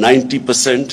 90%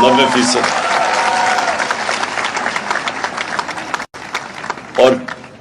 90%।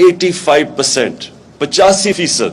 85%, 85%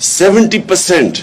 70%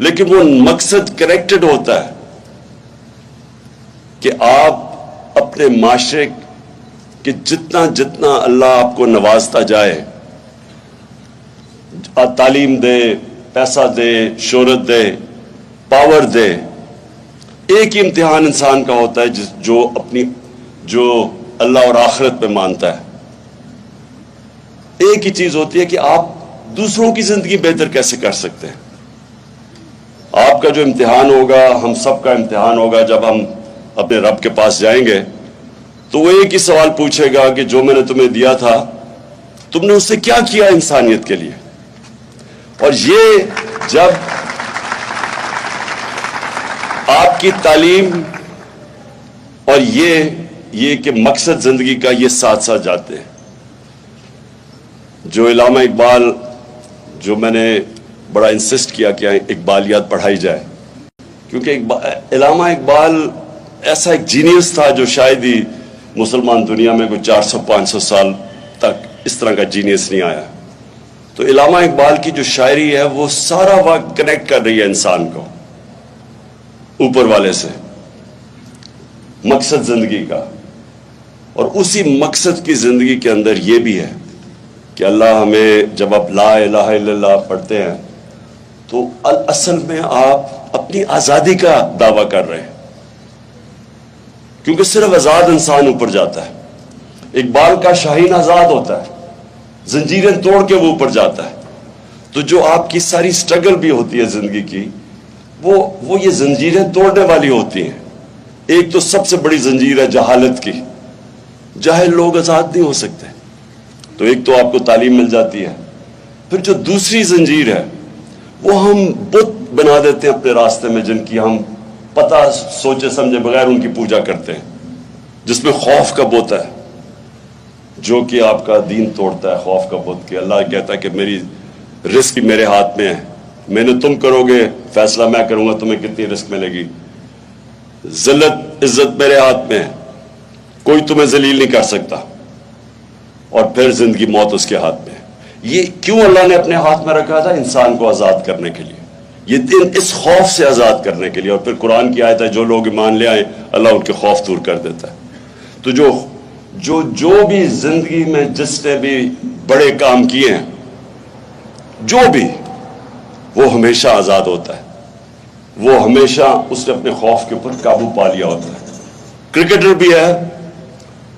لیکن وہ مقصد کریکٹڈ ہوتا ہے کہ آپ اپنے معاشرے کہ جتنا جتنا اللہ آپ کو نوازتا جائے، تعلیم دے، پیسہ دے، شہرت دے، پاور دے، ایک ہی امتحان انسان کا ہوتا ہے جو اللہ اور آخرت پہ مانتا ہے۔ ایک ہی چیز ہوتی ہے کہ آپ دوسروں کی زندگی بہتر کیسے کر سکتے ہیں۔ آپ کا جو امتحان ہوگا، ہم سب کا امتحان ہوگا، جب ہم اپنے رب کے پاس جائیں گے تو وہ ایک ہی سوال پوچھے گا کہ جو میں نے تمہیں دیا تھا تم نے اس سے کیا کیا انسانیت کے لیے۔ اور یہ جب آپ کی تعلیم اور یہ کہ مقصد زندگی کا یہ ساتھ ساتھ جاتے ہیں۔ جو علامہ اقبال، جو میں نے بڑا انسسٹ کیا کہ اقبالیات پڑھائی جائے، کیونکہ علامہ اقبال ایسا ایک جینیس تھا جو شاید ہی مسلمان دنیا میں کوئی 400-500 سال تک اس طرح کا جینیس نہیں آیا۔ تو علامہ اقبال کی جو شاعری ہے وہ سارا وقت کنیکٹ کر رہی ہے انسان کو اوپر والے سے، مقصد زندگی کا۔ اور اسی مقصد کی زندگی کے اندر یہ بھی ہے کہ اللہ ہمیں، جب آپ لا الہ الا اللہ پڑھتے ہیں تو اصل میں آپ اپنی آزادی کا دعویٰ کر رہے ہیں، کیونکہ صرف آزاد انسان اوپر جاتا ہے۔ اقبال کا شاہین آزاد ہوتا ہے، زنجیریں توڑ کے وہ اوپر جاتا ہے۔ تو جو آپ کی ساری سٹرگل بھی ہوتی ہے زندگی کی، وہ یہ زنجیریں توڑنے والی ہوتی ہیں۔ ایک تو سب سے بڑی زنجیر ہے جہالت کی، جاہل لوگ آزاد نہیں ہو سکتے۔ تو ایک تو آپ کو تعلیم مل جاتی ہے، پھر جو دوسری زنجیر ہے وہ ہم بت بنا دیتے ہیں اپنے راستے میں، جن کی ہم پتہ سوچے سمجھے بغیر ان کی پوجا کرتے ہیں، جس میں خوف کا بت ہے جو کہ آپ کا دین توڑتا ہے۔ خوف کا بت کہ اللہ کہتا ہے کہ میری رزق میرے ہاتھ میں ہے، میں نے تم کرو گے فیصلہ، میں کروں گا تمہیں کتنی رزق ملے گی۔ ذلت عزت میرے ہاتھ میں ہے، کوئی تمہیں ذلیل نہیں کر سکتا۔ اور پھر زندگی موت اس کے ہاتھ میں ہے۔ یہ کیوں اللہ نے اپنے ہاتھ میں رکھا تھا؟ انسان کو آزاد کرنے کے لیے، یہ دن اس خوف سے آزاد کرنے کے لیے۔ اور پھر قرآن کی آیت ہے جو لوگ ایمان لے آئے اللہ ان کے خوف دور کر دیتا ہے۔ تو جو بھی زندگی میں جس نے بھی بڑے کام کیے ہیں، جو بھی، وہ ہمیشہ آزاد ہوتا ہے، وہ ہمیشہ اس نے اپنے خوف کے اوپر قابو پا لیا ہوتا ہے۔ کرکٹر بھی ہے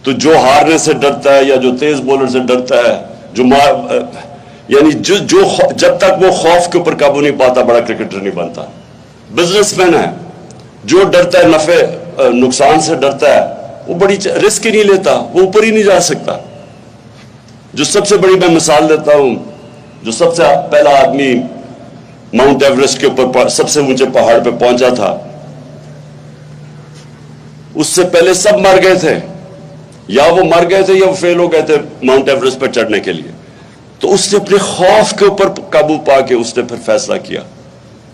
تو جو ہارنے سے ڈرتا ہے یا جو تیز بولر سے ڈرتا ہے، یعنی جب تک وہ خوف کے اوپر قابو نہیں پاتا بڑا کرکٹر نہیں بنتا۔ بزنس مین ہے جو ڈرتا ہے، نفع نقصان سے ڈرتا ہے، وہ بڑی رسک ہی نہیں لیتا، وہ اوپر ہی نہیں جا سکتا۔ جو سب سے بڑی میں مثال دیتا ہوں، جو سب سے پہلا آدمی ماؤنٹ ایوریسٹ کے اوپر سب سے اونچے پہاڑ پہ پہنچا تھا، اس سے پہلے سب مر گئے تھے، یا وہ مر گئے تھے یا وہ فیل ہو گئے تھے ماؤنٹ ایوریسٹ پر چڑھنے کے لیے۔ تو اس نے اپنے خوف کے اوپر قابو پا کے اس نے پھر فیصلہ کیا،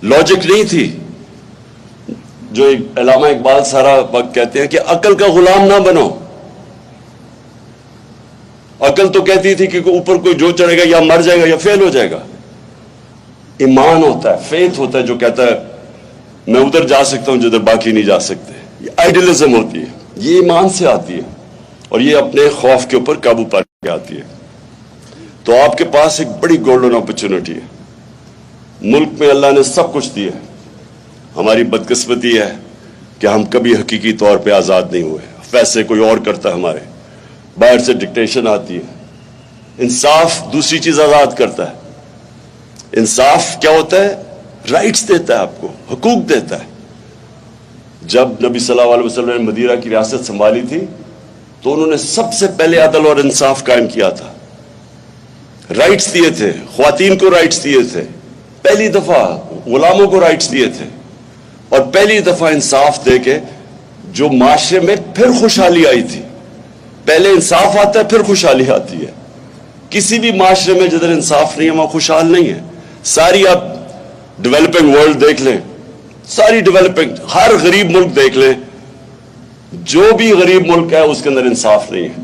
لاجک نہیں تھی۔ جو علامہ اقبال سارا وقت کہتے ہیں کہ عقل کا غلام نہ بنو۔ عقل تو کہتی تھی کہ اوپر کوئی جو چڑھے گا یا مر جائے گا یا فیل ہو جائے گا۔ ایمان ہوتا ہے، فیتھ ہوتا ہے جو کہتا ہے میں ادھر جا سکتا ہوں جدھر باقی نہیں جا سکتے۔ یہ آئیڈیلزم ہوتی ہے، یہ ایمان سے آتی ہے، اور یہ اپنے خوف کے اوپر قابو پا کے آتی ہے۔ تو آپ کے پاس ایک بڑی گولڈن اپرچونٹی ہے۔ ملک میں اللہ نے سب کچھ دیا ہے، ہماری بدقسمتی ہے کہ ہم کبھی حقیقی طور پہ آزاد نہیں ہوئے، فیصلے کوئی اور کرتا ہے ہمارے، باہر سے ڈکٹیشن آتی ہے۔ انصاف دوسری چیز آزاد کرتا ہے۔ انصاف کیا ہوتا ہے؟ رائٹس دیتا ہے، آپ کو حقوق دیتا ہے۔ جب نبی صلی اللہ علیہ وسلم نے مدینہ کی ریاست سنبھالی تھی تو انہوں نے سب سے پہلے عدل اور انصاف قائم کیا تھا، رائٹس دیے تھے، خواتین کو رائٹس دیے تھے، پہلی دفعہ غلاموں کو رائٹس دیے تھے، اور پہلی دفعہ انصاف دے کے جو معاشرے میں پھر خوشحالی آئی تھی۔ پہلے انصاف آتا ہے پھر خوشحالی آتی ہے۔ کسی بھی معاشرے میں جدھر انصاف نہیں ہے وہاں خوشحال نہیں ہے۔ ساری آپ ڈیولپنگ ورلڈ دیکھ لیں، ساری ڈیولپنگ، ہر غریب ملک دیکھ لیں، جو بھی غریب ملک ہے اس کے اندر انصاف نہیں ہے۔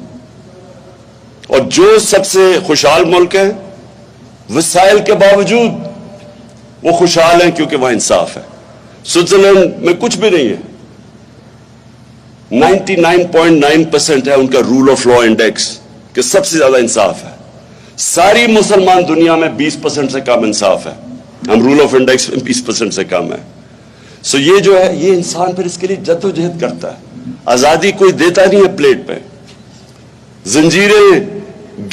اور جو سب سے خوشحال ملک ہے، وسائل کے باوجود وہ خوشحال ہیں کیونکہ وہاں انصاف ہے. سوئٹزرلینڈ میں کچھ بھی نہیں ہے. 99.9% ہے ان کا رول آف لا انڈیکس کہ سب سے زیادہ انصاف ہے. ساری مسلمان دنیا میں 20% سے کم انصاف ہے. ہم رول آف انڈیکس میں 20% سے کم ہے. سو یہ جو ہے یہ انسان پھر اس کے لیے جد و جہد کرتا ہے. آزادی کوئی دیتا نہیں ہے پلیٹ پہ. زنجیریں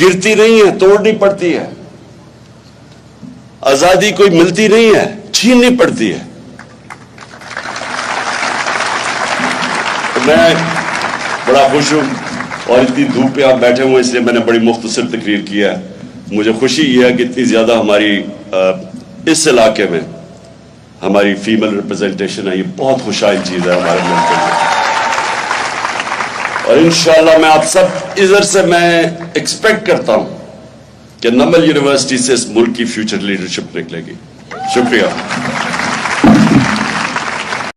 گرتی نہیں ہیں, توڑنی پڑتی ہے. آزادی کوئی ملتی نہیں ہے, چھیننی پڑتی ہے. میں بڑا خوش ہوں اور اتنی دھوپ پہ آپ بیٹھے ہوئے اس لیے میں نے بڑی مختصر تقریر کیا ہے. مجھے خوشی یہ ہے کہ اتنی زیادہ ہماری اس علاقے میں ہماری فیمل ریپرزنٹیشن ہے. یہ بہت خوشحال چیز ہے ہمارے ملک کے لیے. اور انشاءاللہ میں آپ سب ادھر سے میں ایکسپیکٹ کرتا ہوں کہ نمل یونیورسٹی سے اس ملک کی فیوچر لیڈرشپ نکلے گی. شکریہ.